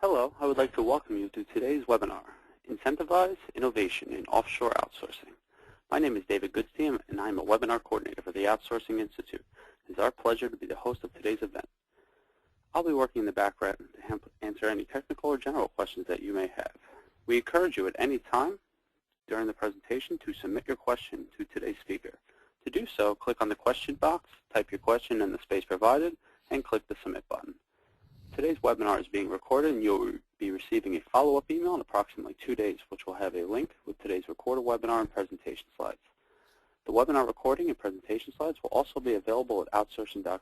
Hello, I would like to welcome you to today's webinar, Incentivize Innovation in Offshore Outsourcing. My name is David Goodstein, and I am a webinar coordinator for the Outsourcing Institute. It is our pleasure to be the host of today's event. I'll be working in the background to answer any technical or general questions that you may have. We encourage you at any time during the presentation to submit your question to today's speaker. To do so, click on the question box, type your question in the space provided, and click the Submit button. Today's webinar is being recorded, and you'll be receiving a follow-up email in approximately 2 days, which will have a link with today's recorded webinar and presentation slides. The webinar recording and presentation slides will also be available at outsourcing.com.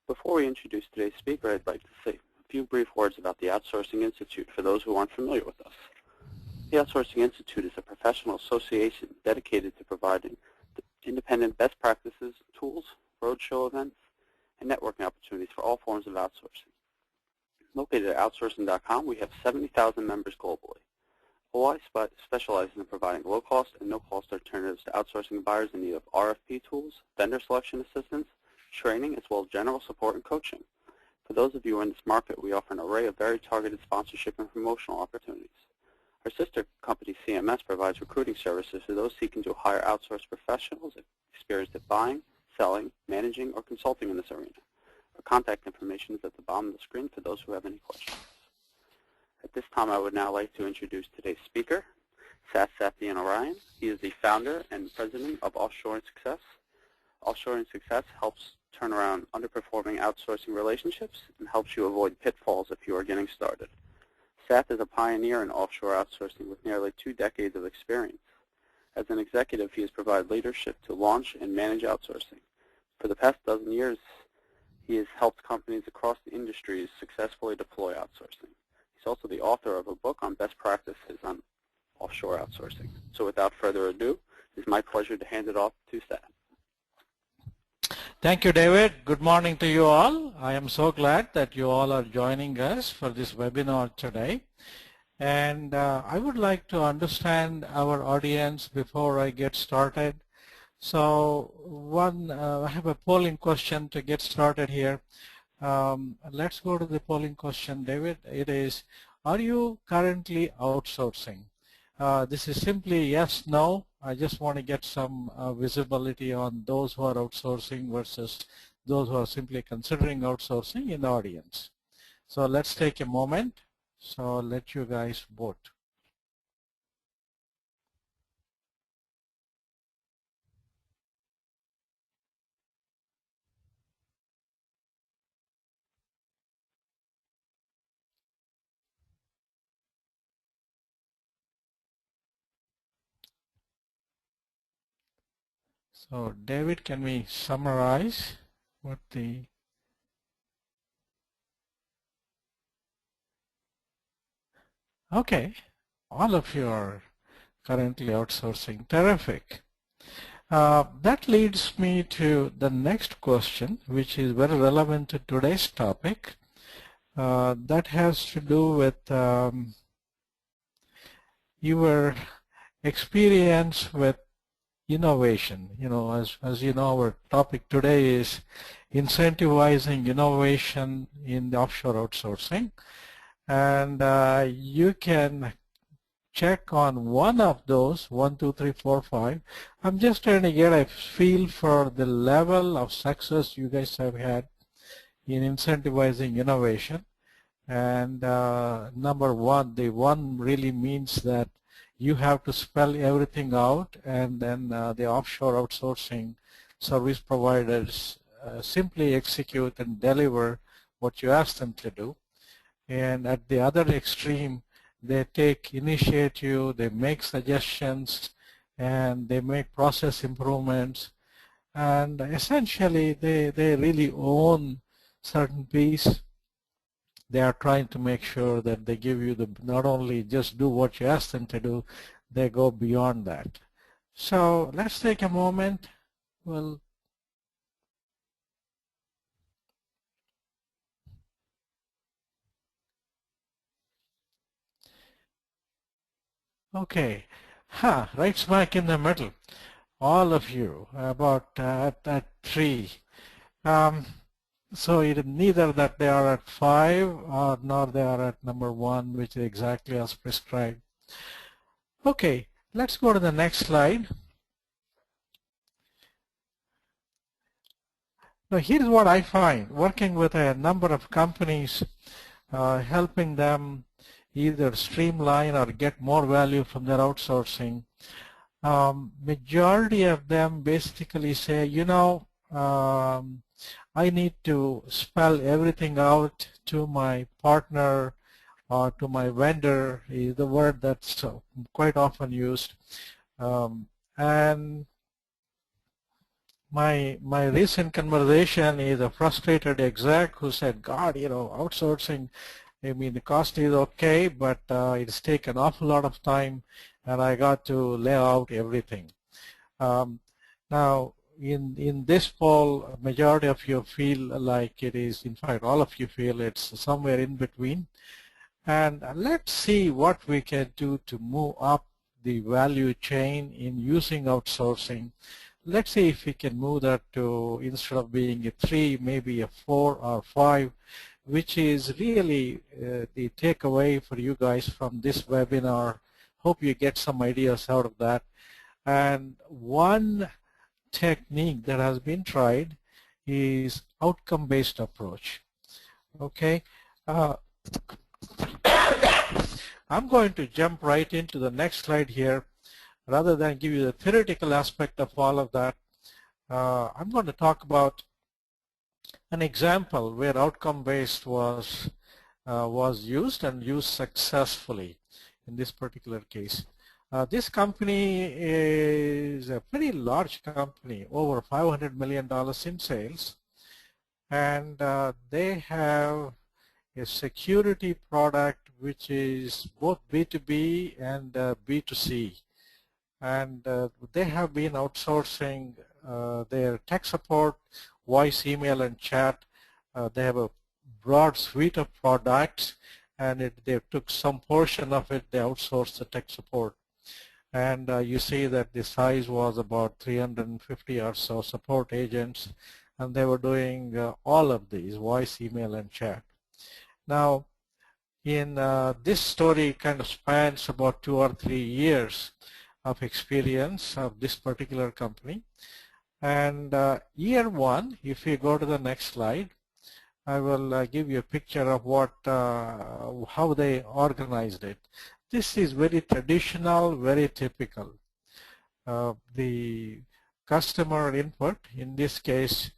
Before we introduce today's speaker, I'd like to say a few brief words about the Outsourcing Institute for those who aren't familiar with us. The Outsourcing Institute is a professional association dedicated to providing independent best practices, tools, roadshow events, and networking opportunities for all forms of outsourcing. Located at outsourcing.com, we have 70,000 members globally. OI specializes in providing low-cost and no-cost alternatives to outsourcing buyers in need of RFP tools, vendor selection assistance, training, as well as general support and coaching. For those of you in this market, we offer an array of very targeted sponsorship and promotional opportunities. Our sister company, CMS, provides recruiting services for those seeking to hire outsourced professionals experienced at buying, selling, managing, or consulting in this arena. Our contact information is at the bottom of the screen for those who have any questions. At this time, I would now like to introduce today's speaker, Sathyanarayan. He is the founder and president of Offshoring Success. Offshoring Success helps turn around underperforming outsourcing relationships and helps you avoid pitfalls if you are getting started. Sath is a pioneer in offshore outsourcing with nearly 2 decades of experience. As an executive, he has provided leadership to launch and manage outsourcing. For the past dozen years, he has helped companies across the industries successfully deploy outsourcing. He's also the author of a book on best practices on offshore outsourcing. So without further ado, it is my pleasure to hand it off to Sath. Thank you, David. Good morning to you all. I am so glad that you all are joining us for this webinar today. And I would like to understand our audience before I get started. So I have a polling question to get started here. Let's go to the polling question, David. It is, are you currently outsourcing? This is simply yes, no. I just want to get some visibility on those who are outsourcing versus those who are simply considering outsourcing in the audience. So let's take a moment. So I'll let you guys vote. So David, can we summarize what the Okay, all of you are currently outsourcing. Terrific. That leads me to the next question, which is very relevant to today's topic. That has to do with your experience with innovation. You know, as you know, our topic today is incentivizing innovation in the offshore outsourcing. And you can check on one of those, 1, 2, 3, 4, 5. I'm just trying to get a feel for the level of success you guys have had in incentivizing innovation. And number one, the one really means that you have to spell everything out, and then the offshore outsourcing service providers simply execute and deliver what you ask them to do. And at the other extreme, they take initiative, they make suggestions, and they make process improvements. And essentially, they really own certain piece. They are trying to make sure that they give you not only just do what you ask them to do, they go beyond that. So let's take a moment. Okay, right smack in the middle. All of you, about at 3. So it is neither that they are at 5 or nor they are at number 1, which is exactly as prescribed. Okay, let's go to the next slide. Now here's what I find working with a number of companies, helping them either streamline or get more value from their outsourcing. Majority of them basically say, you know, I need to spell everything out to my partner or to my vendor, is the word that's quite often used. And my recent conversation is a frustrated exec who said, God, you know, outsourcing, I mean, the cost is okay, but it's taken an awful lot of time, and I got to lay out everything. Now, in this poll, majority of you feel like it is, in fact, all of you feel it's somewhere in between. And let's see what we can do to move up the value chain in using outsourcing. Let's see if we can move that to, instead of being a 3, maybe a 4 or 5, which is really the takeaway for you guys from this webinar. Hope you get some ideas out of that. And one technique that has been tried is outcome-based approach. Okay. I'm going to jump right into the next slide here. Rather than give you the theoretical aspect of all of that, I'm going to talk about an example where outcome-based was used and used successfully in this particular case. This company is a pretty large company, over $500 million in sales, and they have a security product which is both B2B and B2C. And they have been outsourcing their tech support, voice, email, and chat. They have a broad suite of products, and they took some portion of it, they outsourced the tech support. And you see that the size was about 350 or so support agents, and they were doing all of these, voice, email, and chat. Now, in this story kind of spans about 2 or 3 years of experience of this particular company. And year 1, if you go to the next slide, I will give you a picture of what how they organized it. This is very traditional, very typical. The customer input, in this case,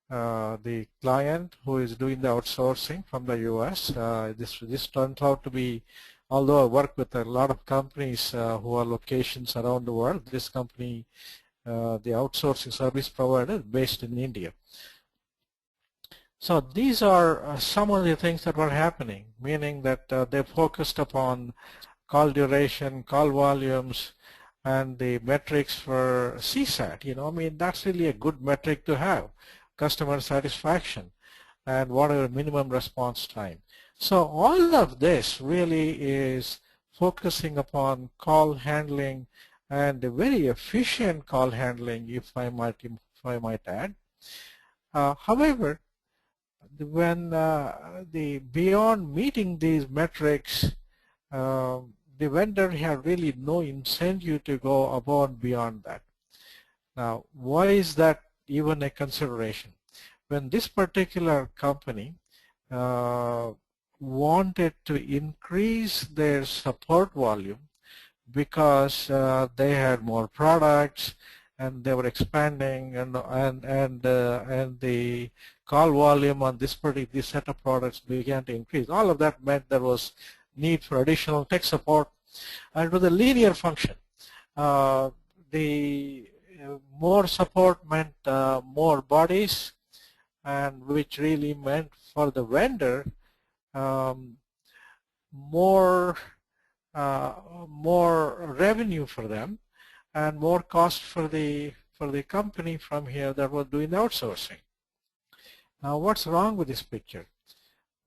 the client who is doing the outsourcing from the US. This turns out to be, although I work with a lot of companies who are locations around the world, this company, the outsourcing service provider, is based in India. So these are some of the things that were happening, meaning that they focused upon call duration, call volumes, and the metrics for CSAT. You know, I mean, that's really a good metric to have, customer satisfaction, and whatever minimum response time. So all of this really is focusing upon call handling, and a very efficient call handling, if I might add. However, when beyond meeting these metrics, the vendor had really no incentive to go above and beyond that. Now, why is that even a consideration? When this particular company wanted to increase their support volume because they had more products and they were expanding, and the call volume on this set of products began to increase. All of that meant there was need for additional tech support, and it was a linear function. The more support meant more bodies, and which really meant for the vendor more revenue for them, and more cost for the company from here that was doing the outsourcing. Now, what's wrong with this picture?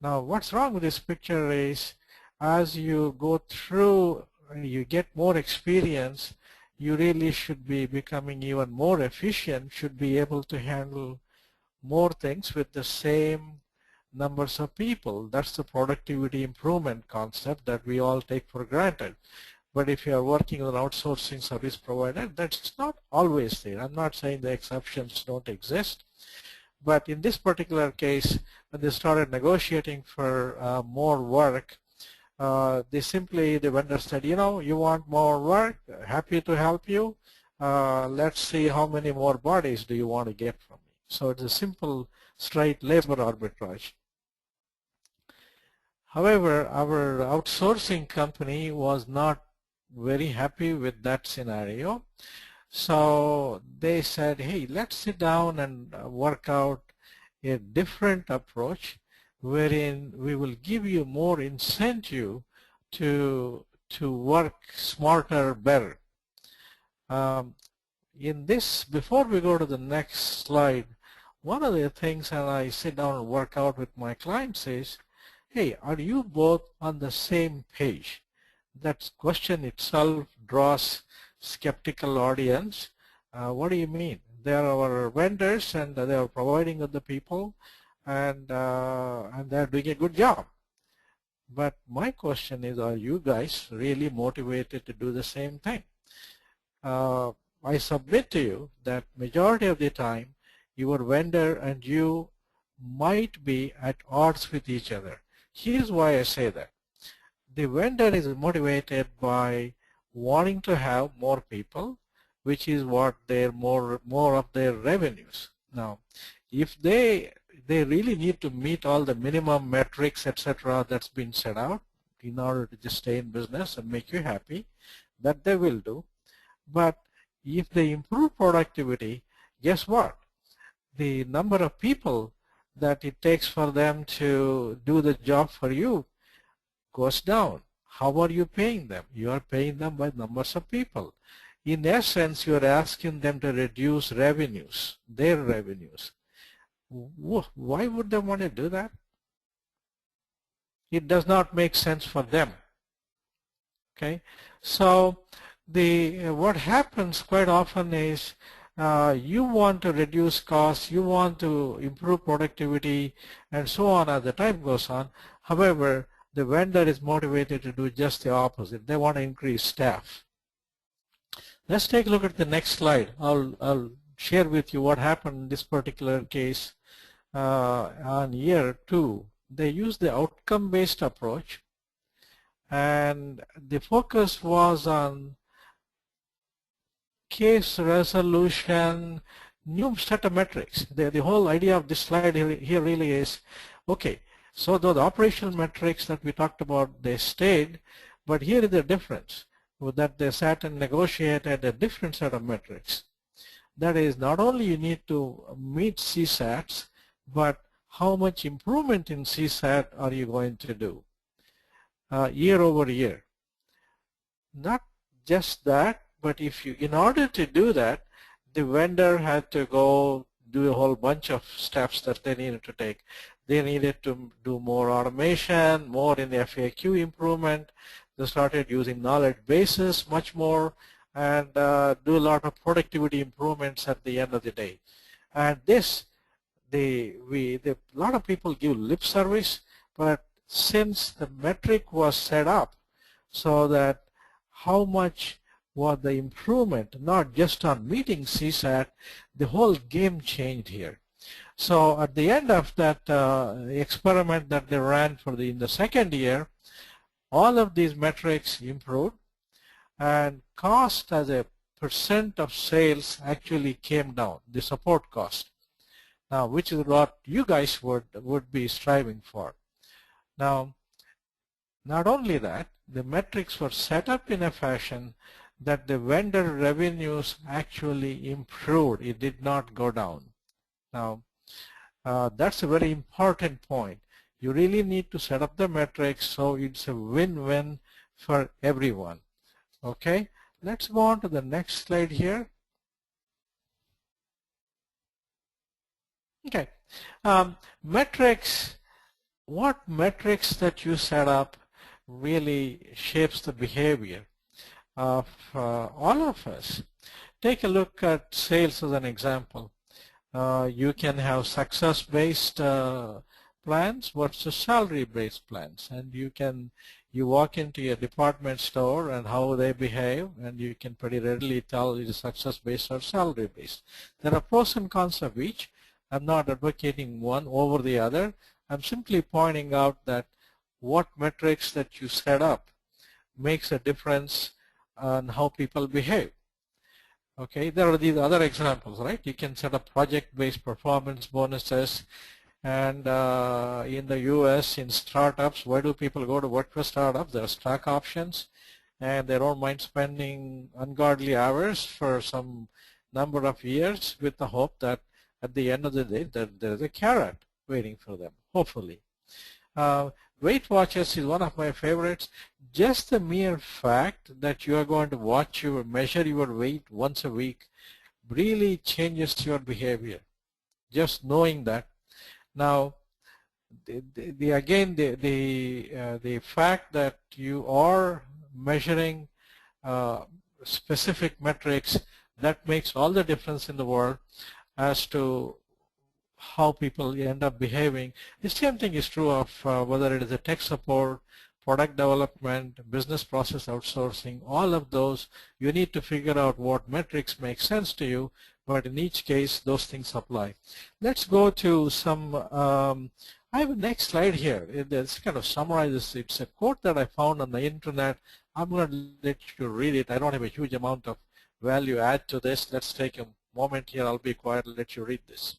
Now, what's wrong with this picture is, as you go through, you get more experience, you really should be becoming even more efficient, should be able to handle more things with the same numbers of people. That's the productivity improvement concept that we all take for granted. But if you are working with an outsourcing service provider, that's not always there. I'm not saying the exceptions don't exist. But in this particular case, when they started negotiating for more work, the vendor said, you want more work, happy to help you. Let's see how many more bodies do you want to get from me. So it's a simple, straight labor arbitrage. However, our outsourcing company was not very happy with that scenario. So they said, hey, let's sit down and work out a different approach wherein we will give you more incentive to work smarter, better. In this, before we go to the next slide, one of the things that I sit down and work out with my clients is, hey, are you both on the same page? That question itself draws skeptical audience. What do you mean? They are our vendors and they are providing other people and they're doing a good job. But my question is, are you guys really motivated to do the same thing? I submit to you that majority of the time your vendor and you might be at odds with each other. Here's why I say that. The vendor is motivated by wanting to have more people, which is what their more of their revenues. Now, if they really need to meet all the minimum metrics, etc., that's been set out in order to just stay in business and make you happy, that they will do. But if they improve productivity, guess what? The number of people that it takes for them to do the job for you goes down. How are you paying them? You are paying them by numbers of people. In essence, you are asking them to reduce revenues, their revenues. Why would they want to do that? It does not make sense for them. Okay, so what happens quite often is you want to reduce costs, you want to improve productivity, and so on as the time goes on. However, the vendor is motivated to do just the opposite. They want to increase staff. Let's take a look at the next slide. I'll share with you what happened in this particular case on year 2. They used the outcome-based approach, and the focus was on case resolution, new set of metrics. The whole idea of this slide here really is, okay, so the operational metrics that we talked about, they stayed, but here is the difference, that they sat and negotiated a different set of metrics. That is, not only you need to meet CSATs, but how much improvement in CSAT are you going to do year over year? Not just that, but if you, in order to do that, the vendor had to go do a whole bunch of steps that they needed to take. They needed to do more automation, more in the FAQ improvement. They started using knowledge bases much more, and do a lot of productivity improvements at the end of the day. And this, a lot of people give lip service, but since the metric was set up so that how much was the improvement, not just on meeting CSAT, the whole game changed here. So at the end of that experiment that they ran in the second year, all of these metrics improved, and cost as a percent of sales actually came down, the support cost. Now, which is what you guys would be striving for. Now, not only that, the metrics were set up in a fashion that the vendor revenues actually improved. It did not go down. Now, that's a very important point. You really need to set up the metrics so it's a win-win for everyone. Okay, let's go on to the next slide here. Okay, metrics. What metrics that you set up really shapes the behavior of all of us. Take a look at sales as an example. You can have success-based plans versus salary-based plans, and you walk into a department store and how they behave, and you can pretty readily tell it is success-based or salary-based. There are pros and cons of each. I'm not advocating one over the other. I'm simply pointing out that what metrics that you set up makes a difference on how people behave. Okay, there are these other examples, right? You can set up project-based performance bonuses, and in the US, in startups, why do people go to work for startups? There are stock options, and they don't mind spending ungodly hours for some number of years with the hope that at the end of the day there's a carrot waiting for them, hopefully. Weight Watchers is one of my favorites. Just the mere fact that you are going to measure your weight once a week really changes your behavior. Just knowing that. Now, the fact that you are measuring specific metrics, that makes all the difference in the world as to how people end up behaving. The same thing is true of whether it is a tech support, product development, business process outsourcing, all of those. You need to figure out what metrics make sense to you, but in each case those things apply. Let's go to some, I have a next slide here. This kind of summarizes, it's a quote that I found on the internet. I'm going to let you read it. I don't have a huge amount of value add to this. Let's take a moment here. I'll be quiet and let you read this.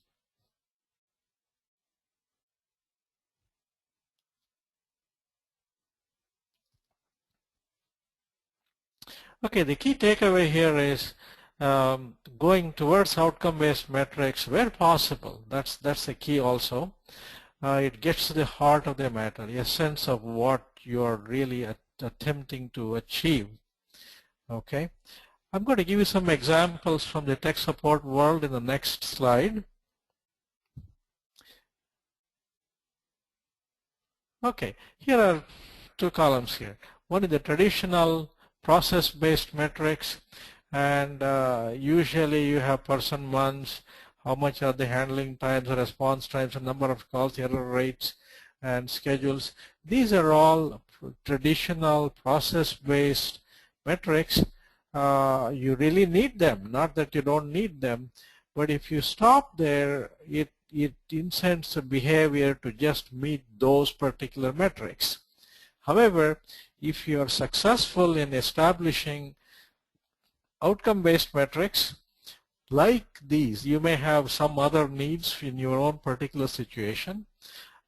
Okay, the key takeaway here is going towards outcome-based metrics where possible. That's the key also. It gets to the heart of the matter, a sense of what you're really attempting to achieve. Okay, I'm going to give you some examples from the tech support world in the next slide. Okay, here are two columns here. One is the traditional process-based metrics, and usually you have person months, how much are the handling times, response times, the number of calls, error rates, and schedules. These are all traditional process-based metrics. You really need them, not that you don't need them, but if you stop there, it incents a behavior to just meet those particular metrics. However, if you are successful in establishing outcome-based metrics like these, you may have some other needs in your own particular situation.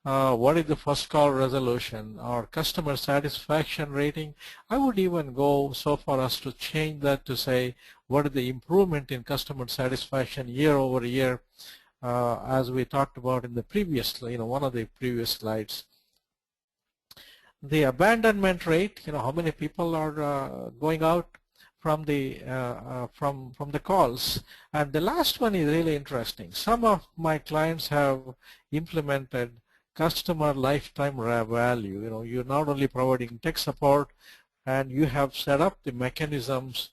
What is the first call resolution or customer satisfaction rating? I would even go so far as to change that to say what is the improvement in customer satisfaction year over year, as we talked about in the previous, one of the previous slides. The abandonment rate, how many people are going out from the calls. And the last one is really interesting. Some of my clients have implemented customer lifetime value. You're not only providing tech support, and you have set up the mechanisms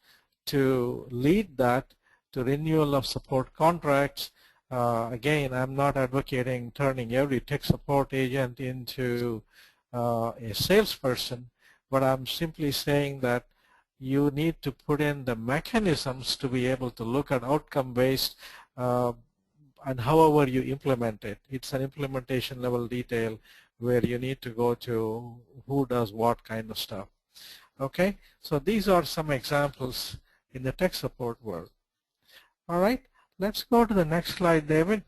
to lead that to renewal of support contracts. Again, I'm not advocating turning every tech support agent into a salesperson, but I'm simply saying that you need to put in the mechanisms to be able to look at outcome-based, and however you implement it. It's an implementation level detail where you need to go to who does what kind of stuff. Okay, so these are some examples in the tech support world. All right, let's go to the next slide, David.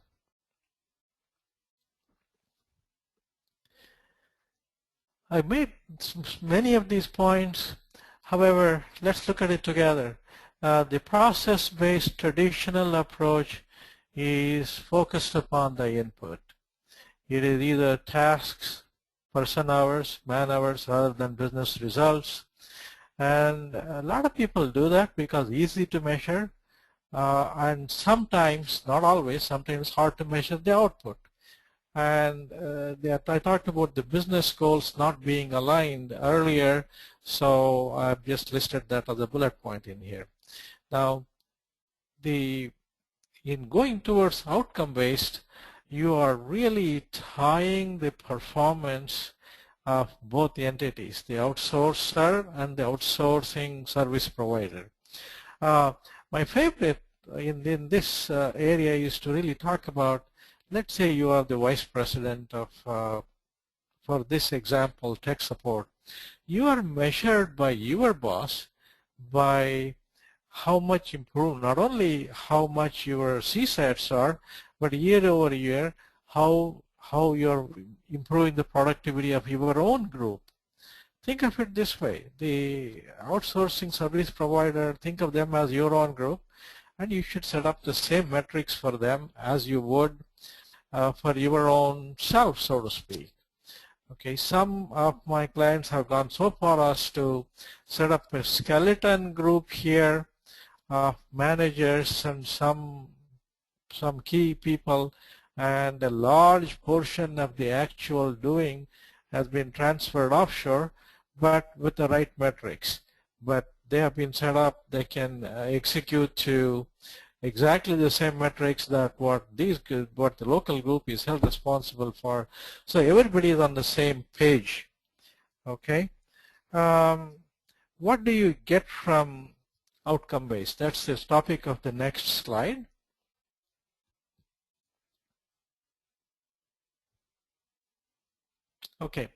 I made many of these points. However, let's look at it together. The process-based traditional approach is focused upon the input. It is either tasks, person hours, man hours, rather than business results. And a lot of people do that because it's easy to measure, and sometimes, not always, sometimes it's hard to measure the output. And I talked about the business goals not being aligned earlier, so I've just listed that as a bullet point in here. Now, in going towards outcome-based, you are really tying the performance of both entities, the outsourcer and the outsourcing service provider. My favorite in this area is to really talk about, let's say you are the vice president of, for this example, tech support. You are measured by your boss by how much improved, not only how much your CSATs are, but year over year, how you're improving the productivity of your own group. Think of it this way. The outsourcing service provider, think of them as your own group, and you should set up the same metrics for them as you would for your own self, so to speak. Okay, some of my clients have gone so far as to set up a skeleton group here of managers and some key people, and a large portion of the actual doing has been transferred offshore, but with the right metrics. But they have been set up, they can execute to exactly the same metrics that what the local group is held responsible for. So everybody is on the same page. Okay. What do you get from outcome-based? That's the topic of the next slide. Okay.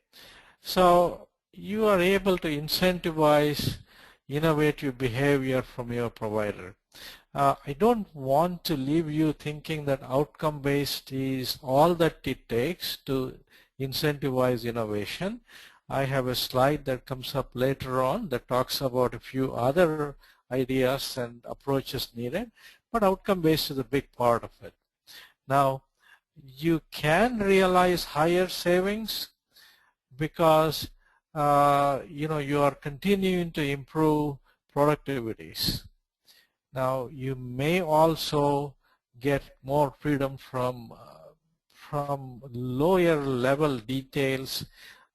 So you are able to incentivize innovative behavior from your provider. I don't want to leave you thinking that outcome-based is all that it takes to incentivize innovation. I have a slide that comes up later on that talks about a few other ideas and approaches needed, but outcome-based is a big part of it. Now, you can realize higher savings because you are continuing to improve productivities. Now, you may also get more freedom from lower level details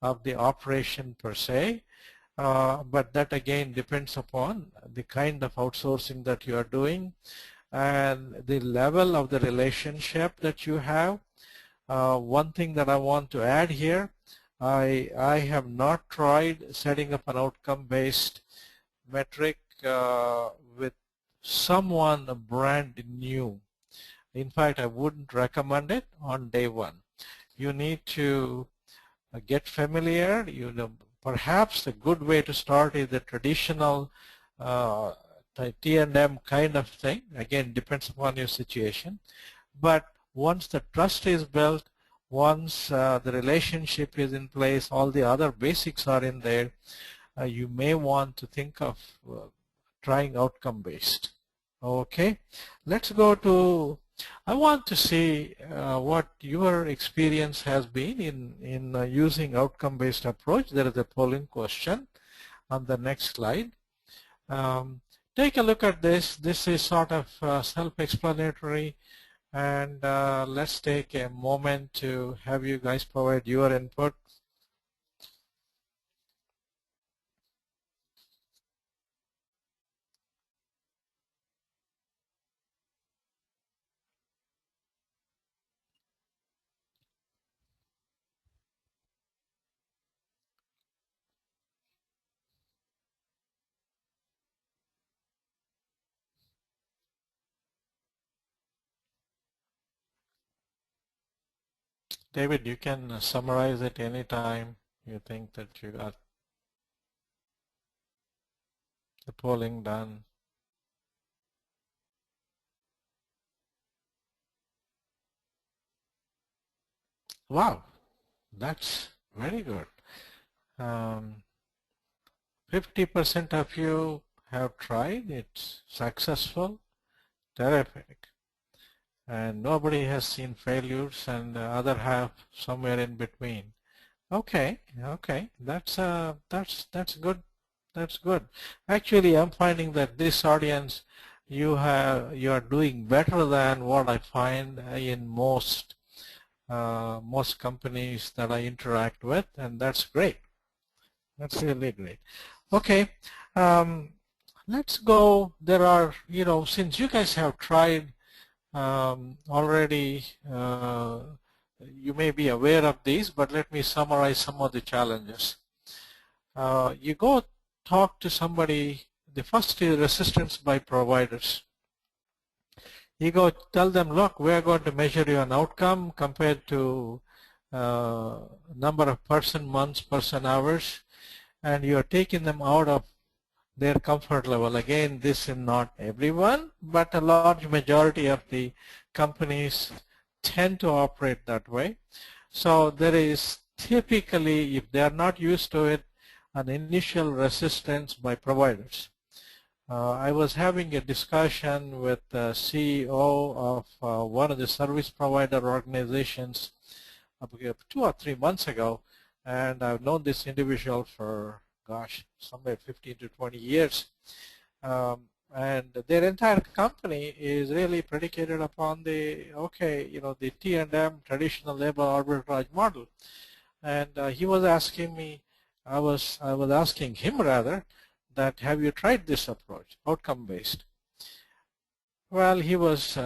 of the operation per se, but that again depends upon the kind of outsourcing that you are doing and the level of the relationship that you have. One thing that I want to add here, I have not tried setting up an outcome-based metric with someone brand new. In fact, I wouldn't recommend it on day one. You need to get familiar. Perhaps a good way to start is the traditional T&M kind of thing. Again, depends upon your situation. But once the trust is built, once the relationship is in place, all the other basics are in there, you may want to think of trying outcome-based. Okay, let's go to, I want to see what your experience has been in using outcome-based approach. There is a polling question on the next slide. Take a look at this. This is sort of self-explanatory, and let's take a moment to have you guys provide your input. David, you can summarize it anytime you think that you got the polling done. Wow, that's very good. 50% of you have tried, it's successful, terrific. And nobody has seen failures, and the other half somewhere in between. Okay, that's good. That's good. Actually, I'm finding that this audience, you are doing better than what I find in most companies that I interact with, and that's great. That's really great. Okay, let's go. There are, since you guys have tried already you may be aware of these, but let me summarize some of the challenges. You go talk to somebody. The first is resistance by providers. You go tell them, look, we're going to measure you an outcome compared to number of person months, person hours, and you're taking them out of their comfort level. Again, this is not everyone, but a large majority of the companies tend to operate that way. So there is typically, if they are not used to it, an initial resistance by providers. I was having a discussion with the CEO of one of the service provider organizations 2 or 3 months ago, and I've known this individual for, gosh, somewhere 15 to 20 years. And their entire company is really predicated upon the, the T&M, traditional labor arbitrage model. And he was asking me, I was asking him rather, that have you tried this approach, outcome-based? Well, he was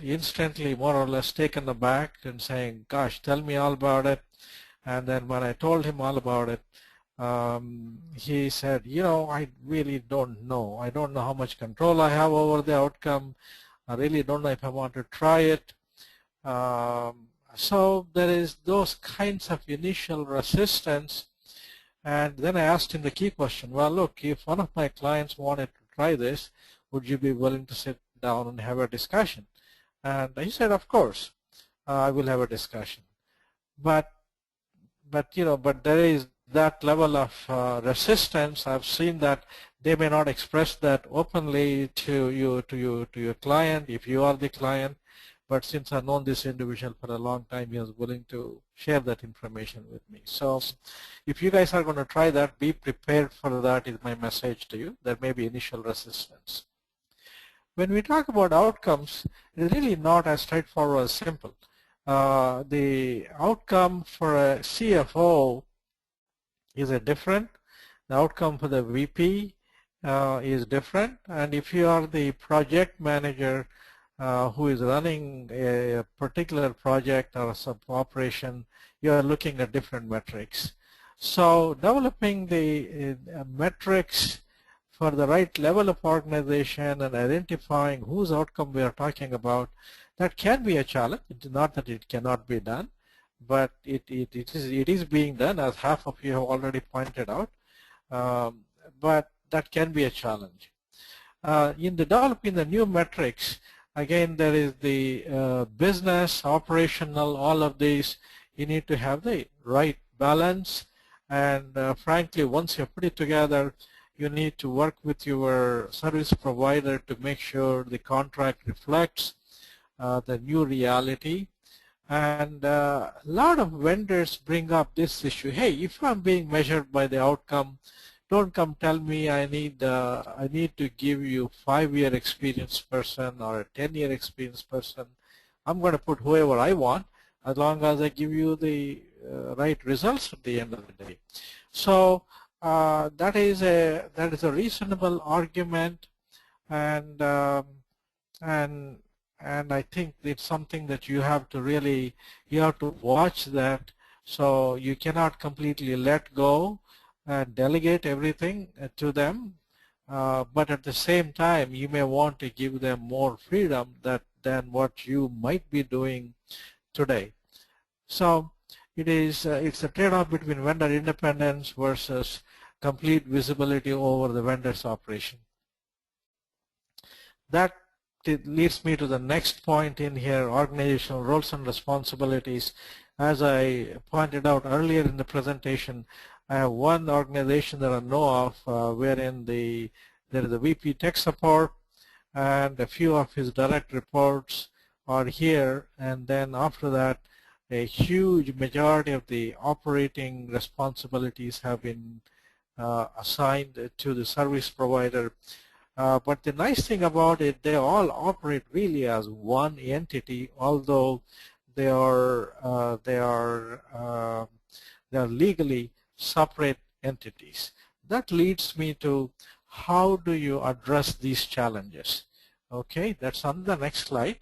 instantly more or less taken aback and saying, gosh, tell me all about it. And then when I told him all about it, he said, I really don't know. I don't know how much control I have over the outcome. I really don't know if I want to try it. So there is those kinds of initial resistance. And then I asked him the key question, well, look, if one of my clients wanted to try this, would you be willing to sit down and have a discussion? And he said, of course, I will have a discussion. But there is that level of resistance. I've seen that they may not express that openly to your client, if you are the client. But since I've known this individual for a long time, he was willing to share that information with me. So if you guys are going to try that, be prepared for that is my message to you. There may be initial resistance. When we talk about outcomes, it's really not as straightforward as simple. The outcome for a CFO is different. The outcome for the VP is different. And if you are the project manager who is running a particular project or some operation, you are looking at different metrics. So developing the metrics for the right level of organization and identifying whose outcome we are talking about, that can be a challenge. It's not that it cannot be done, but it is being done, as half of you have already pointed out, but that can be a challenge. In developing the new metrics, again, there is the business, operational, all of these. You need to have the right balance, and frankly, once you put it together, you need to work with your service provider to make sure the contract reflects the new reality. And a lot of vendors bring up this issue. Hey, if I'm being measured by the outcome, don't come tell me I need to give you 5-year experienced person or a 10-year experienced person. I'm going to put whoever I want as long as I give you the right results at the end of the day. So that is a reasonable argument, and I think it's something that you have to watch that. So you cannot completely let go and delegate everything to them, but at the same time you may want to give them more freedom than what you might be doing today. So it's a trade-off between vendor independence versus complete visibility over the vendor's operation. That leads me to the next point in here, organizational roles and responsibilities. As I pointed out earlier in the presentation, I have one organization that I know of wherein there is a VP tech support, and a few of his direct reports are here, and then after that a huge majority of the operating responsibilities have been assigned to the service provider. But the nice thing about it, they all operate really as one entity, although they are legally separate entities. That leads me to how do you address these challenges? Okay, that's on the next slide.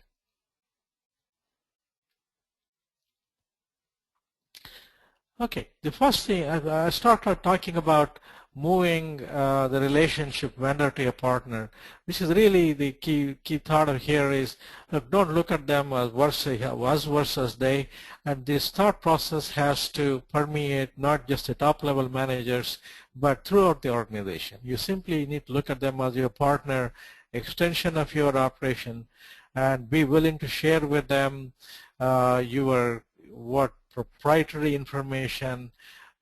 Okay, the first thing, I started talking about moving the relationship vendor to a partner, which is really the key thought of here is, look, don't look at them as us versus they, and this thought process has to permeate not just the top level managers, but throughout the organization. You simply need to look at them as your partner, extension of your operation, and be willing to share with them your proprietary information,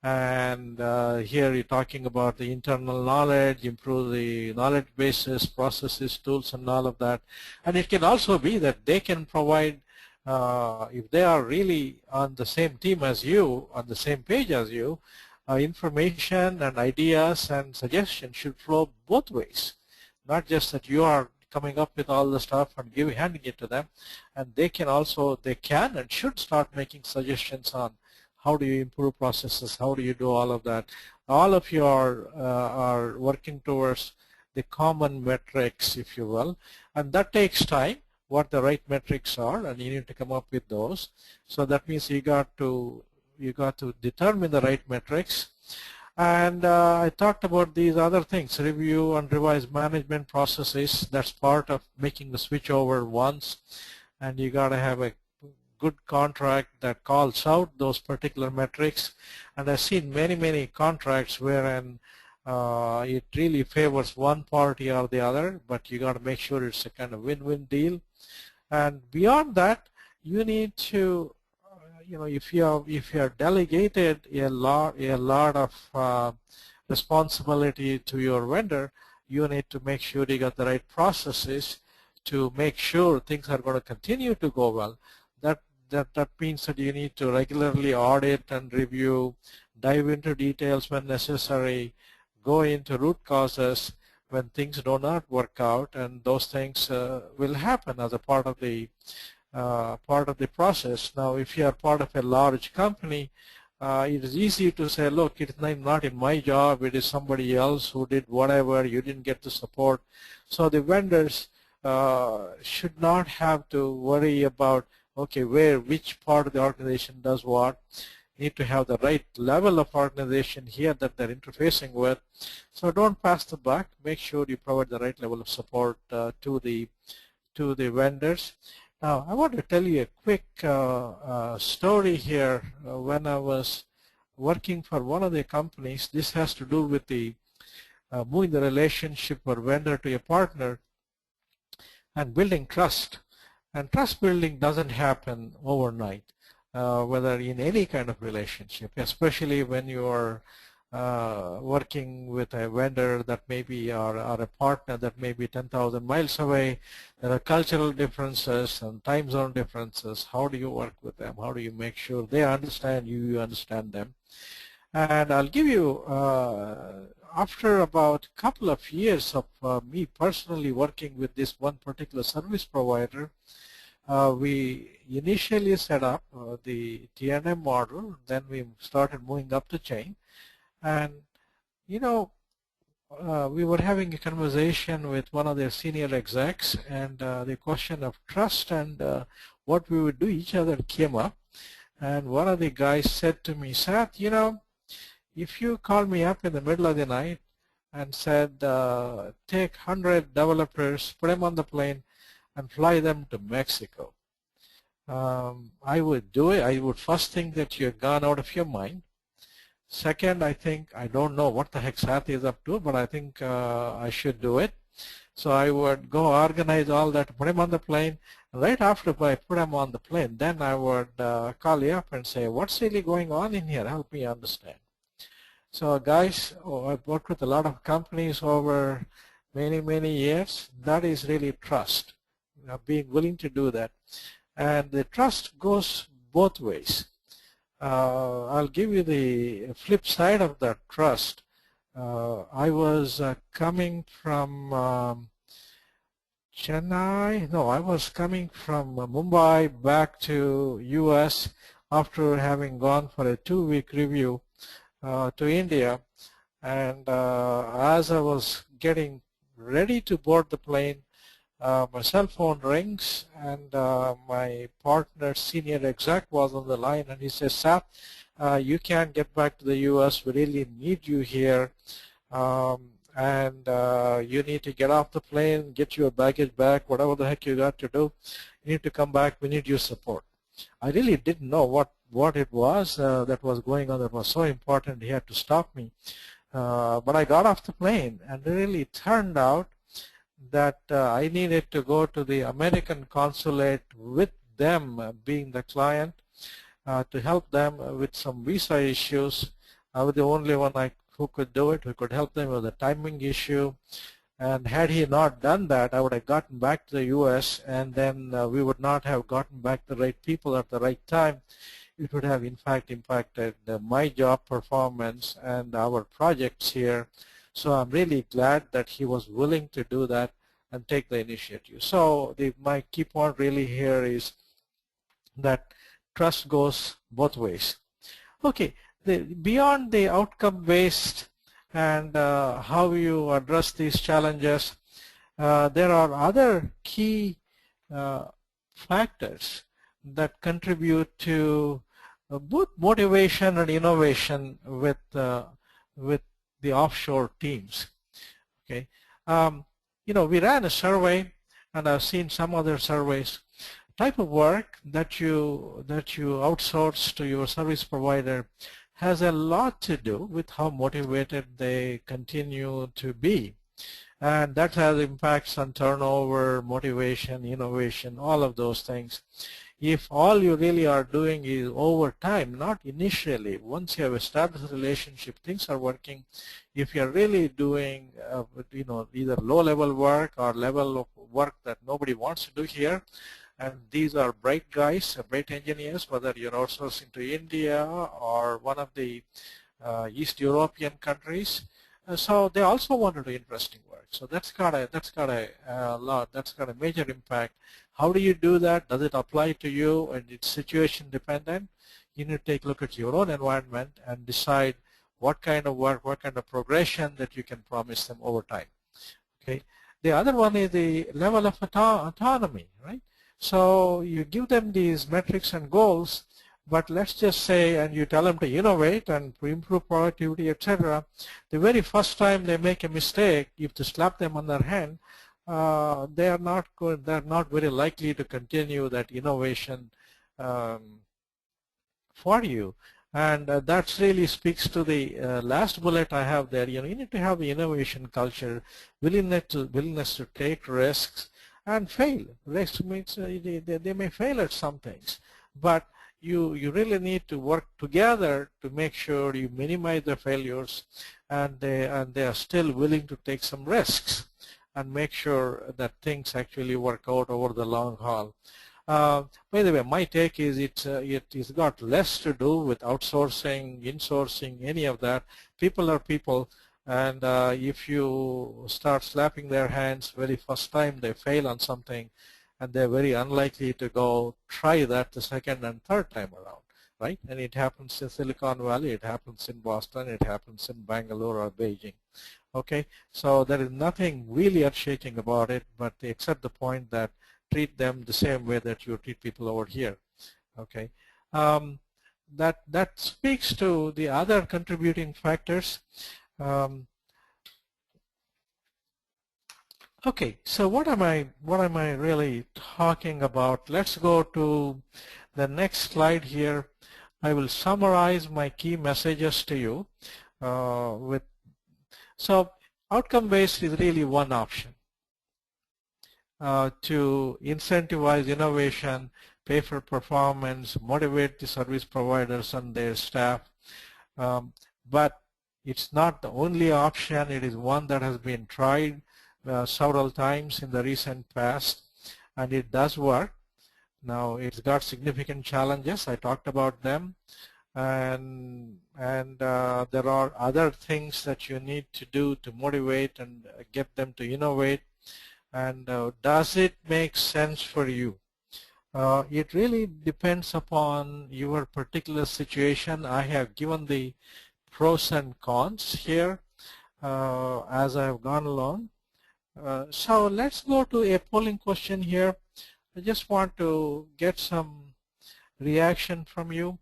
and here you're talking about the internal knowledge, improve the knowledge bases, processes, tools, and all of that. And it can also be that they can provide, if they are really on the same team as you, on the same page as you, information and ideas and suggestions should flow both ways, not just that you are coming up with all the stuff and handing it to them, and they can and should start making suggestions on how do you improve processes, how do you do all of that. All of you are working towards the common metrics, if you will, and that takes time, what the right metrics are, and you need to come up with those. So that means you got to determine the right metrics. And I talked about these other things, review and revise management processes. That's part of making the switch over once, and you got to have a good contract that calls out those particular metrics. And I've seen many contracts wherein it really favors one party or the other, but you got to make sure it's a kind of win-win deal. And beyond that, you need to, if you have delegated a lot of responsibility to your vendor, you need to make sure you got the right processes to make sure things are going to continue to go well. That means that you need to regularly audit and review, dive into details when necessary, go into root causes when things do not work out, and those things will happen as a part of the process. Now, if you are part of a large company, it is easy to say, look, it's not in my job, it is somebody else who did whatever, you didn't get the support. So the vendors should not have to worry about, okay, which part of the organization does what. You need to have the right level of organization here that they're interfacing with. So don't pass the buck. Make sure you provide the right level of support to the vendors. Now, I want to tell you a quick story here. When I was working for one of the companies, this has to do with the moving the relationship or vendor to a partner and building trust. And trust building doesn't happen overnight, whether in any kind of relationship, especially when you are working with a vendor that may be or a partner that may be 10,000 miles away. There are cultural differences and time zone differences. How do you work with them? How do you make sure they understand you, you understand them? And I'll give you, after about a couple of years of me personally working with this one particular service provider, we initially set up the T&M model, then we started moving up the chain. And, we were having a conversation with one of their senior execs, and the question of trust and what we would do each other came up. And one of the guys said to me, Sath, if you call me up in the middle of the night and said, take 100 developers, put them on the plane, and fly them to Mexico, I would do it. I would first think that you're gone out of your mind. Second, I don't know what the heck Sath is up to, but I think I should do it. So I would go organize all that, put him on the plane. Right after I put him on the plane, then I would call you up and say, what's really going on in here? Help me understand. So guys, I've worked with a lot of companies over many years. That is really trust, being willing to do that. And the trust goes both ways. I'll give you the flip side of that trust. I was coming from Chennai. No, I was coming from Mumbai back to U.S. after having gone for a 2-week review to India. And as I was getting ready to board the plane, my cell phone rings, and my partner, senior exec, was on the line, and he says, Sath, you can't get back to the U.S. We really need you here. And you need to get off the plane, get your baggage back, whatever the heck you got to do. You need to come back. We need your support. I really didn't know what it was that was going on that was so important. He had to stop me. But I got off the plane, and really it turned out that I needed to go to the American consulate with them being the client to help them with some visa issues. I was the only one who could do it, who could help them with the timing issue. And had he not done that, I would have gotten back to the U.S., and then we would not have gotten back the right people at the right time. It would have, in fact, impacted my job performance and our projects here. So I'm really glad that he was willing to do that and take the initiative. So my key point really here is that trust goes both ways. Okay, beyond the outcome-based and how you address these challenges, there are other key factors that contribute to both motivation and innovation with the offshore teams. Okay, we ran a survey, and I've seen some other surveys. Type of work that you outsource to your service provider has a lot to do with how motivated they continue to be, and that has impacts on turnover, motivation, innovation, all of those things. If all you really are doing is over time, not initially, once you have established a relationship, things are working. If you're really doing either low-level work or level of work that nobody wants to do here, and these are bright guys, bright engineers, whether you're outsourcing to India or one of the East European countries, so they also want to do interesting work. So that's got a major impact. How do you do that? Does it apply to you? And it's situation dependent. You need to take a look at your own environment and decide what kind of work, what kind of progression that you can promise them over time. Okay. The other one is the level of autonomy, right? So you give them these metrics and goals, but let's just say, and you tell them to innovate and to improve productivity, etc. The very first time they make a mistake, if you slap them on their hand, they're not very likely to continue that innovation for you. And that really speaks to the last bullet I have there. You need to have the innovation culture, willingness to take risks and fail. Risk means they may fail at some things, but you really need to work together to make sure you minimize the failures, and they are still willing to take some risks and make sure that things actually work out over the long haul. By the way, my take is it's got less to do with outsourcing, insourcing, any of that. People are people, and if you start slapping their hands very first time they fail on something, and they're very unlikely to go try that the second and third time around, right? And it happens in Silicon Valley, it happens in Boston, it happens in Bangalore or Beijing. Okay, so there is nothing really earth-shaking about it, but except the point that treat them the same way that you treat people over here. Okay, that speaks to the other contributing factors. Okay, so what am I really talking about? Let's go to the next slide here. I will summarize my key messages to you. So outcome-based is really one option to incentivize innovation, pay for performance, motivate the service providers and their staff. But it's not the only option. It is one that has been tried several times in the recent past, and it does work. Now it's got significant challenges. I talked about them, and there are other things that you need to do to motivate and get them to innovate. And does it make sense for you? It really depends upon your particular situation. I have given the pros and cons here as I have gone along. So let's go to a polling question here. I just want to get some reaction from you.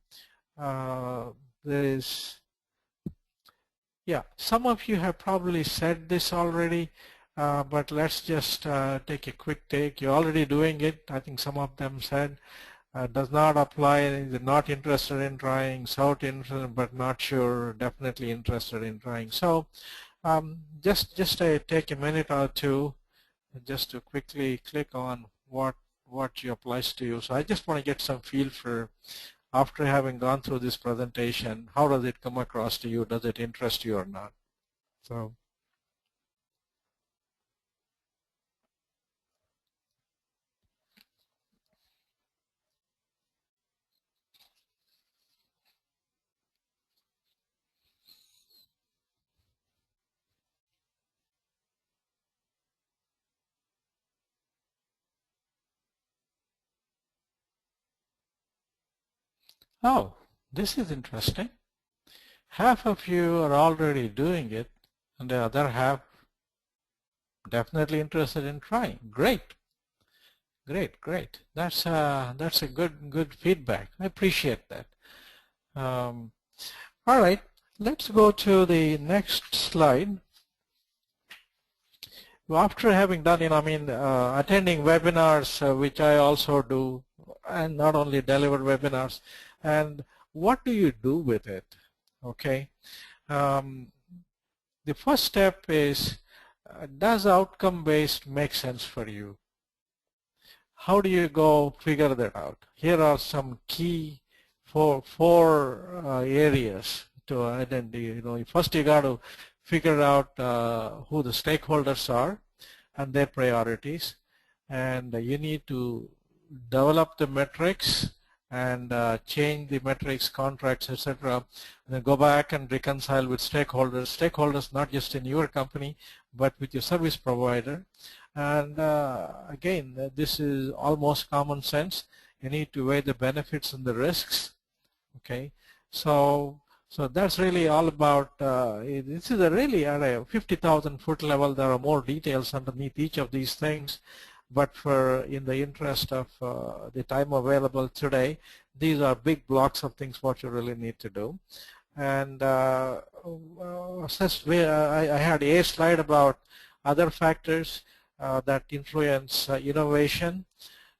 there is, yeah, some of you have probably said this already, but let's just take a quick take. You're already doing it. I think some of them said, does not apply, is not interested in trying, sought interested but not sure, definitely interested in trying. So just take a minute or two just to quickly click on what applies to you. So I just want to get some feel for, after having gone through this presentation, how does it come across to you? Does it interest you or not? So oh, this is interesting. Half of you are already doing it, and the other half definitely interested in trying. Great, great, great. That's a good feedback. I appreciate that. All right, let's go to the next slide. After having done, attending webinars, which I also do, and not only deliver webinars, and what do you do with it? Okay. The first step is, does outcome-based make sense for you? How do you go figure that out? Here are some key four areas to identify. First, you got to figure out who the stakeholders are and their priorities, and you need to develop the metrics and change the metrics, contracts, etc. And then go back and reconcile with stakeholders not just in your company but with your service provider. And again, this is almost common sense. You need to weigh the benefits and the risks. Okay, so that's really all about. This is really at a 50,000 foot level. There are more details underneath each of these things. But in the interest of the time available today, these are big blocks of things what you really need to do. And I had a slide about other factors that influence innovation.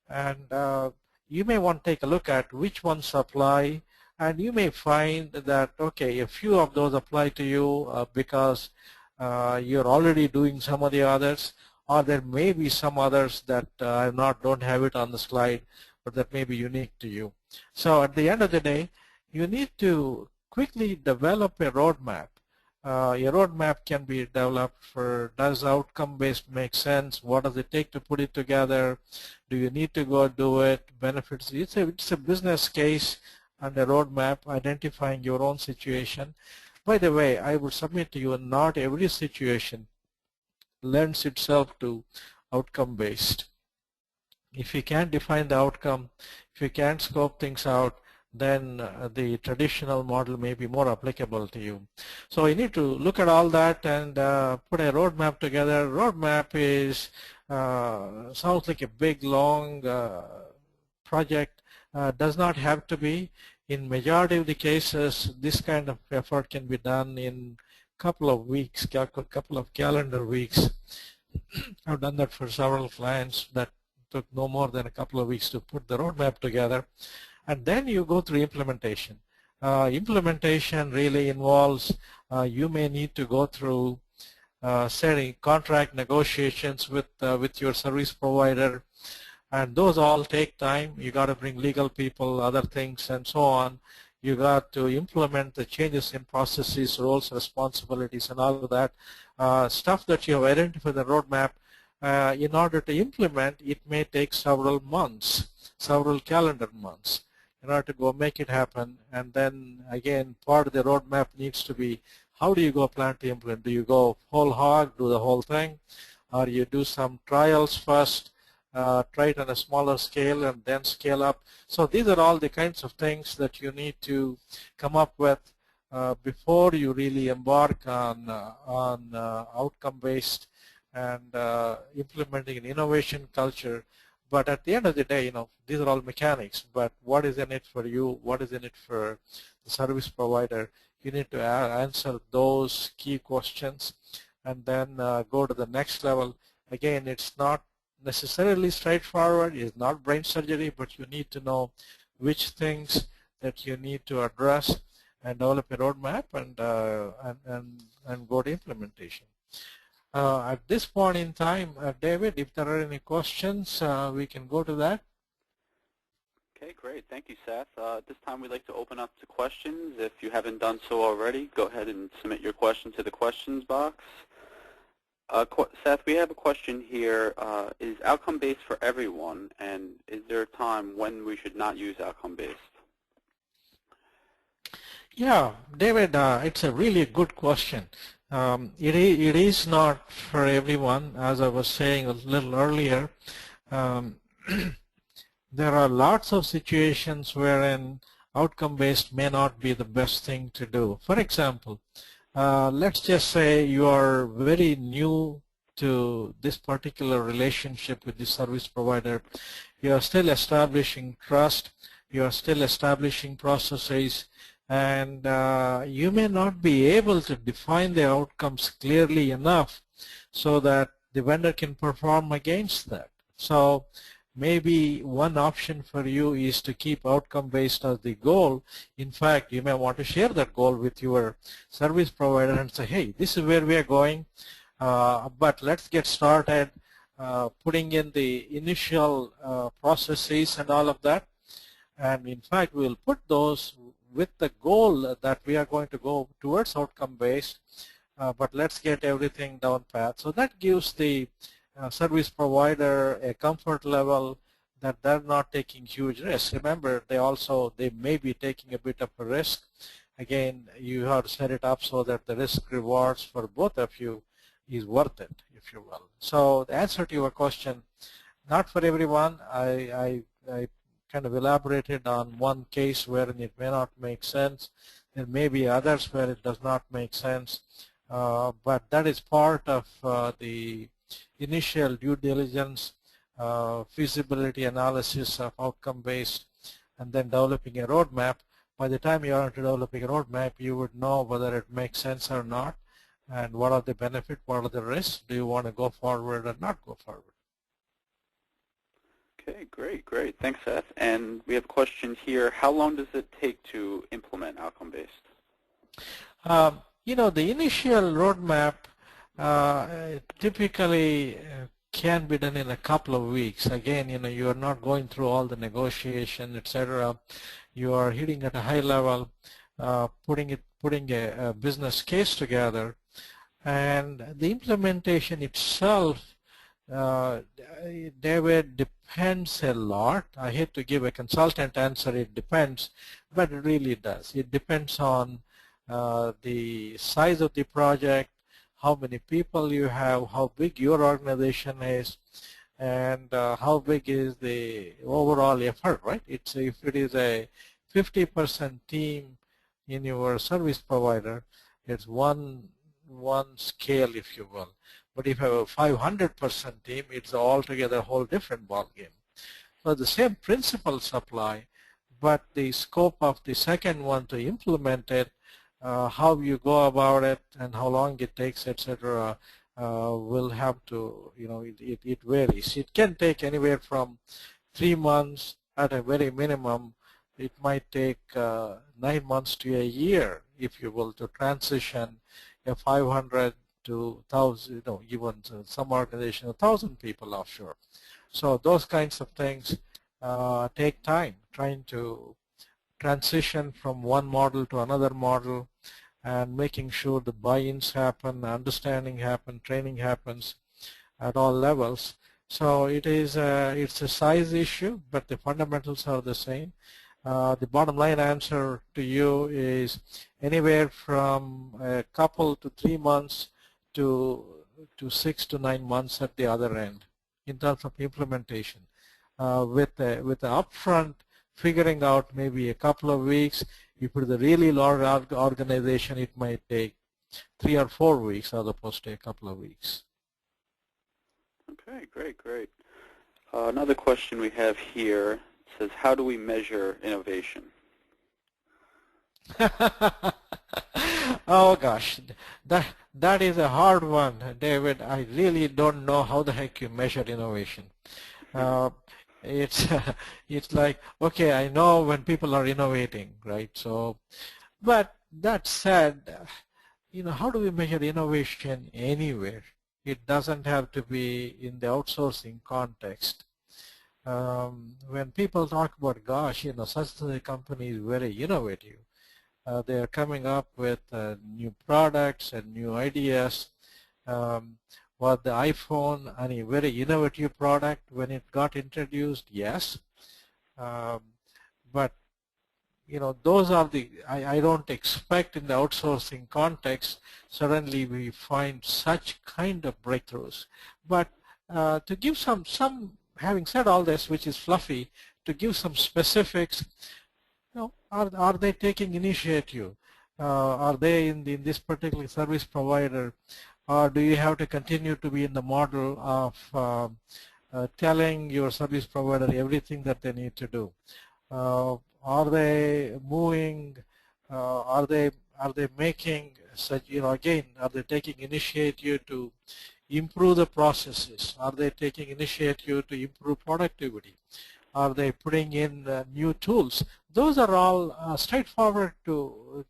And you may want to take a look at which ones apply. And you may find that, okay, a few of those apply to you because you're already doing some of the others, or there may be some others that don't have it on the slide, but that may be unique to you. So at the end of the day, you need to quickly develop a roadmap. Your roadmap can be developed for, does outcome-based make sense? What does it take to put it together? Do you need to go do it? Benefits. It's a business case and a roadmap identifying your own situation. By the way, I would submit to you, not every situation lends itself to outcome-based. If you can't define the outcome, if you can't scope things out, then the traditional model may be more applicable to you. So you need to look at all that and put a roadmap together. Roadmap is sounds like a big, long project. Does not have to be. In majority of the cases, this kind of effort can be done in couple of weeks, couple of calendar weeks. I've done that for several clients. That took no more than a couple of weeks to put the roadmap together. And then you go through implementation. Implementation really involves, you may need to go through setting contract negotiations with your service provider, and those all take time. You got to bring legal people, other things, and so on. You got to implement the changes in processes, roles, responsibilities, and all of that stuff that you have identified in the roadmap. In order to implement, it may take several months, several calendar months, in order to go make it happen. And then again, part of the roadmap needs to be, how do you go plan to implement? Do you go whole hog, do the whole thing, or you do some trials first, try it on a smaller scale and then scale up? So these are all the kinds of things that you need to come up with before you really embark on outcome-based and implementing an innovation culture But at the end of the day, these are all mechanics. But what is in it for you? What is in it for the service provider? You need to answer those key questions and then go to the next level. Again, it's not necessarily straightforward. It's not brain surgery, but you need to know which things that you need to address and develop a roadmap and go to implementation. At this point in time, David, if there are any questions, we can go to that. Okay, great. Thank you, Sath. At this time, we'd like to open up to questions. If you haven't done so already, go ahead and submit your question to the questions box. Sath, we have a question here. Is outcome-based for everyone, and is there a time when we should not use outcome-based? Yeah, David, it's a really good question. It is not for everyone, as I was saying a little earlier. There are lots of situations wherein outcome-based may not be the best thing to do. For example, let's just say you are very new to this particular relationship with the service provider. You are still establishing trust. You are still establishing processes. And you may not be able to define the outcomes clearly enough so that the vendor can perform against that. So maybe one option for you is to keep outcome-based as the goal. In fact, you may want to share that goal with your service provider and say, hey, this is where we are going, but let's get started putting in the initial processes and all of that. And in fact, we'll put those with the goal that we are going to go towards outcome-based, but let's get everything down path. So that gives the service provider a comfort level that they're not taking huge risks. Remember, they may be taking a bit of a risk. Again, you have to set it up so that the risk rewards for both of you is worth it, if you will. So the answer to your question, not for everyone. I kind of elaborated on one case wherein it may not make sense. There may be others where it does not make sense, but that is part of the initial due diligence, feasibility analysis of outcome-based, and then developing a roadmap. By the time you are into developing a roadmap, you would know whether it makes sense or not, and what are the benefits, what are the risks, do you want to go forward or not go forward. Okay, great. Thanks, Seth. And we have a question here. How long does it take to implement outcome-based? The initial roadmap typically can be done in a couple of weeks. Again, you are not going through all the negotiation, etc. You are hitting at a high level, putting a business case together, and the implementation itself, David, depends a lot. I hate to give a consultant answer, it depends, but it really does. It depends on the size of the project, how many people you have, how big your organization is, and how big is the overall effort, right? If it is a 50% team in your service provider, it's one scale, if you will. But if you have a 500% team, it's altogether a whole different ballgame. So the same principles apply, but the scope of the second one to implement it, how you go about it, and how long it takes, etc., will have to, it varies. It can take anywhere from 3 months at a very minimum. It might take 9 months to a year, if you will, to transition a 500 to 1,000, even some organization, 1,000 people offshore. So those kinds of things take time, trying to transition from one model to another model and making sure the buy-ins happen, understanding happen, training happens at all levels. So it's a size issue, but the fundamentals are the same. The bottom line answer to you is anywhere from a couple to 3 months to 6 to 9 months at the other end in terms of implementation. With the upfront figuring out maybe a couple of weeks. If it's a really large organization, it might take 3 or 4 weeks as opposed to a couple of weeks. Okay, great. Another question we have here says, how do we measure innovation? Oh gosh, that is a hard one, David. I really don't know how the heck you measure innovation. Uh, it's it's like, okay, I know when people are innovating, right? So, but that said, how do we measure innovation anywhere? It doesn't have to be in the outsourcing context. When people talk about, gosh, such a company is very innovative. They are coming up with new products and new ideas. Was the iPhone a very innovative product when it got introduced? Yes. But those are I don't expect in the outsourcing context suddenly we find such kind of breakthroughs. But to give some, having said all this, which is fluffy, to give some specifics, are they taking initiative? Are they in this particular service provider, or do you have to continue to be in the model of telling your service provider everything that they need to do? Are they moving? Are they making such? Again, are they taking initiative to improve the processes? Are they taking initiative to improve productivity? Are they putting in new tools? Those are all straightforward to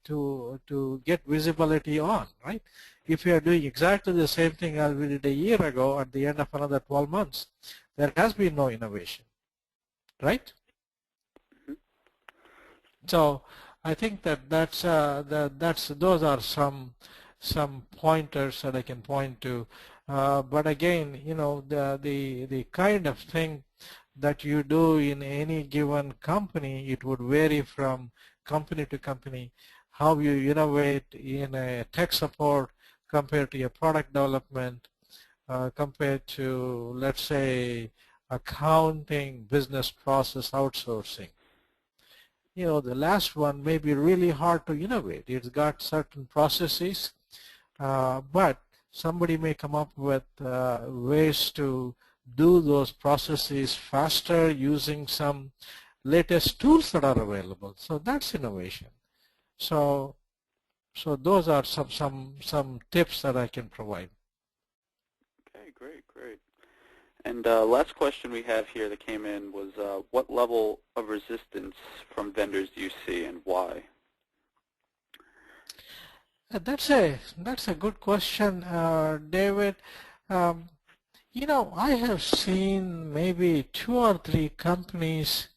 get visibility on, right? If you are doing exactly the same thing as we did a year ago at the end of another 12 months, there has been no innovation, right? So I think those are some pointers that I can point to. But again, the kind of thing that you do in any given company, it would vary from company to company. How you innovate in a tech support compared to a product development, compared to, let's say, accounting, business process outsourcing. The last one may be really hard to innovate. It's got certain processes, but somebody may come up with ways to do those processes faster using some latest tools that are available. So that's innovation. So those are some tips that I can provide. Okay, great. And last question we have here that came in was, what level of resistance from vendors do you see and why? That's a good question, David. I have seen maybe 2 or 3 companies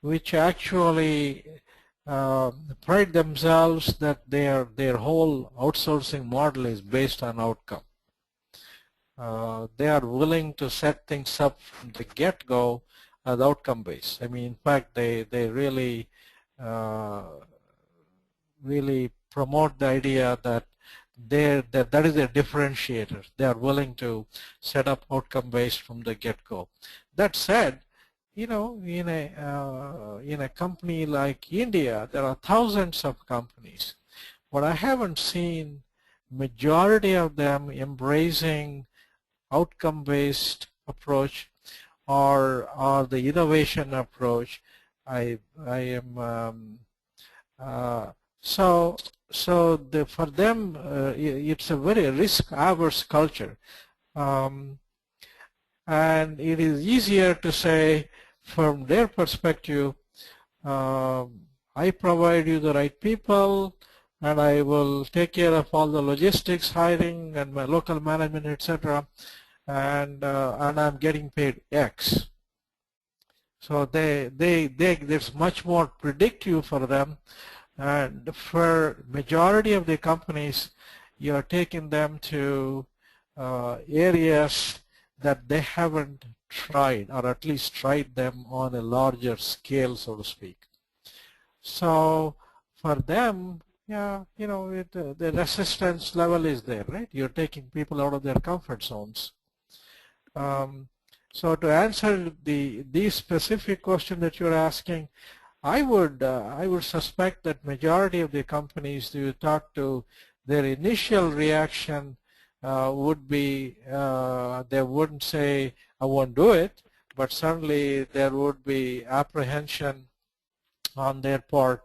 which actually pride themselves that their whole outsourcing model is based on outcome. They are willing to set things up from the get-go as outcome-based. I mean, in fact, they really really promote the idea that that is a differentiator. They are willing to set up outcome-based from the get-go. That said, in a company like India, there are thousands of companies, but I haven't seen majority of them embracing outcome-based approach or the innovation approach. For them, it's a very risk-averse culture, and it is easier to say from their perspective, I provide you the right people, and I will take care of all the logistics, hiring, and my local management, etc. And I'm getting paid X. So there's much more predictive for them. And for majority of the companies, you're taking them to areas that they haven't tried, or at least tried them on a larger scale, so to speak. So for them, the resistance level is there, right? You're taking people out of their comfort zones. So to answer the specific question that you're asking, I would suspect that majority of the companies you talk to, their initial reaction would be they wouldn't say I won't do it, but certainly there would be apprehension on their part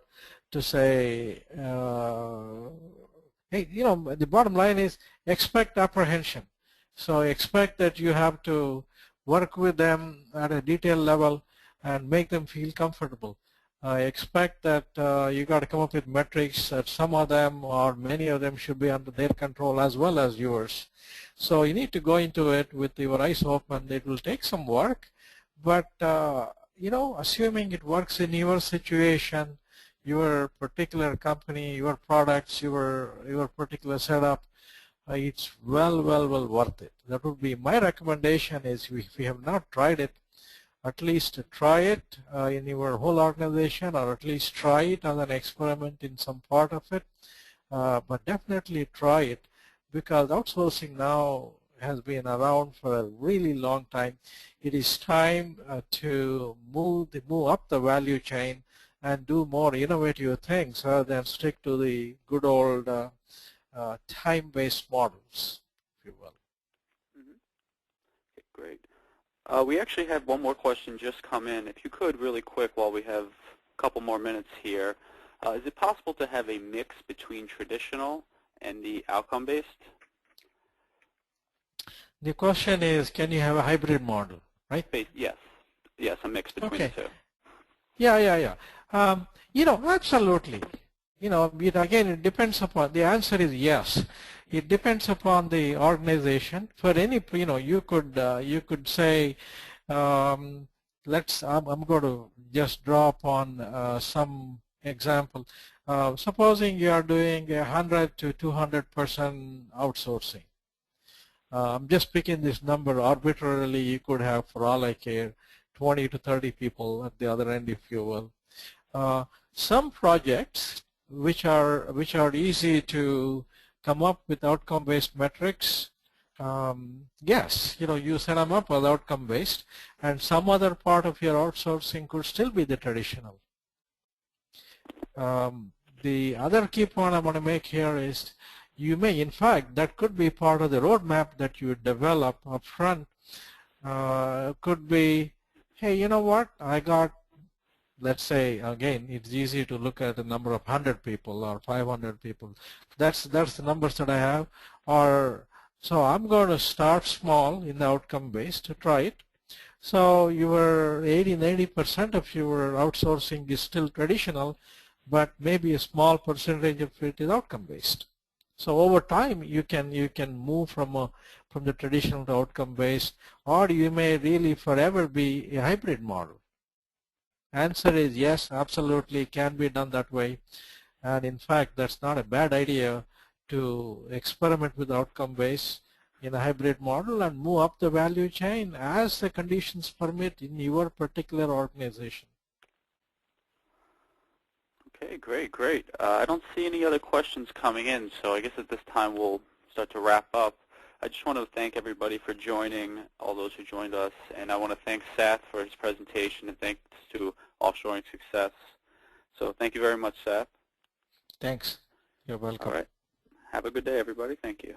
to say, hey, the bottom line is expect apprehension. So expect that you have to work with them at a detailed level and make them feel comfortable. Expect that you got to come up with metrics that some of them or many of them should be under their control as well as yours. So you need to go into it with your eyes open. It will take some work, but assuming it works in your situation, your particular company, your products, your particular setup, it's well worth it. That would be my recommendation. Is if you have not tried it, at least try it in your whole organization, or at least try it as an experiment in some part of it. But definitely try it, because outsourcing now has been around for a really long time. It is time to move up the value chain and do more innovative things rather than stick to the good old time-based models, if you will. Okay, great. We actually had one more question just come in. If you could, really quick, while we have a couple more minutes here, is it possible to have a mix between traditional and the outcome-based? The question is, can you have a hybrid model, right? Yes. Yes, a mix between the two. Yeah. Absolutely. Again, it depends upon, the answer is yes. It depends upon the organization. For any, you could say, I'm going to just draw upon some example. Supposing you are doing 100 to 200% outsourcing. I'm just picking this number arbitrarily. You could have, for all I care, 20 to 30 people at the other end, if you will. Some projects which are easy to come up with outcome-based metrics, yes, you set them up as outcome-based, and some other part of your outsourcing could still be the traditional. The other key point I want to make here is, you may, in fact, that could be part of the roadmap that you develop up front. Could be, hey, you know what, I got, let's say, again, it's easy to look at the number of 100 people or 500 people. That's the numbers that I have. Or, so I'm going to start small in the outcome-based to try it. So your 80% of your outsourcing is still traditional, but maybe a small percentage of it is outcome-based. So over time, you can move from the traditional to outcome-based, or you may really forever be a hybrid model. Answer is yes, absolutely can be done that way. And in fact, that's not a bad idea to experiment with outcome-based in a hybrid model and move up the value chain as the conditions permit in your particular organization. Okay, great. I don't see any other questions coming in, so I guess at this time we'll start to wrap up. I just want to thank everybody for joining, all those who joined us, and I want to thank Sath for his presentation, and thanks to Offshoring Success. So thank you very much, Sath. Thanks. You're welcome. All right. Have a good day, everybody. Thank you.